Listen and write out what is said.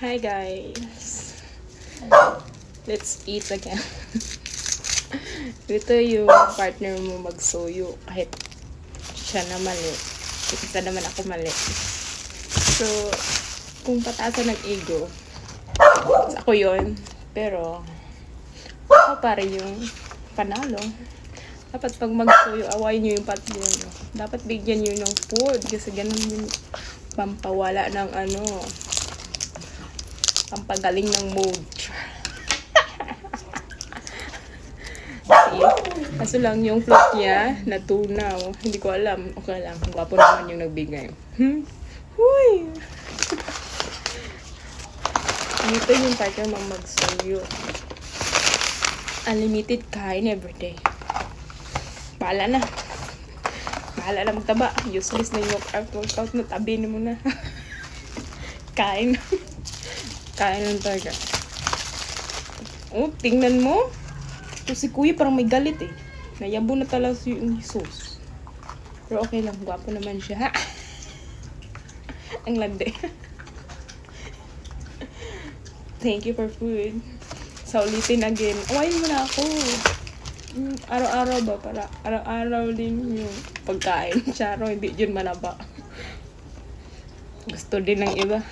Hi guys. Let's eat again. Ito yung partner mo magsuyo kahit siya na mali. Isa naman ako mali. So, kung pataasan ng ego, ako yun. Pero, ako pa rin yung panalo. Dapat pag magsuyo, awayin nyo yung partner nyo. Dapat bigyan nyo ng food. Kasi ganun yung pampawala ng pampagaling ng mood. Kaso lang yung float niya, natunaw. Hindi ko alam. Okay lang. Gwapo naman yung nagbigay. Huy! Dito yung partner mang magsuyo. Unlimited kain everyday. Bahala na. Bahala na magtaba. Useless na yung workout na tabi mo na. Kain. Kain lang talaga. Oh, tingnan mo. So, si kuya parang may galit eh. Nayabo na talaga yung Jesus. Pero okay lang. Gwapo naman siya. Ha? Ang lande. Thank you for food. Sa ulitin again. Awayin mo na ako. Araw-araw ba? Para araw-araw din yung pagkain. Charo, hindi dyan manaba. Gusto din ng iba.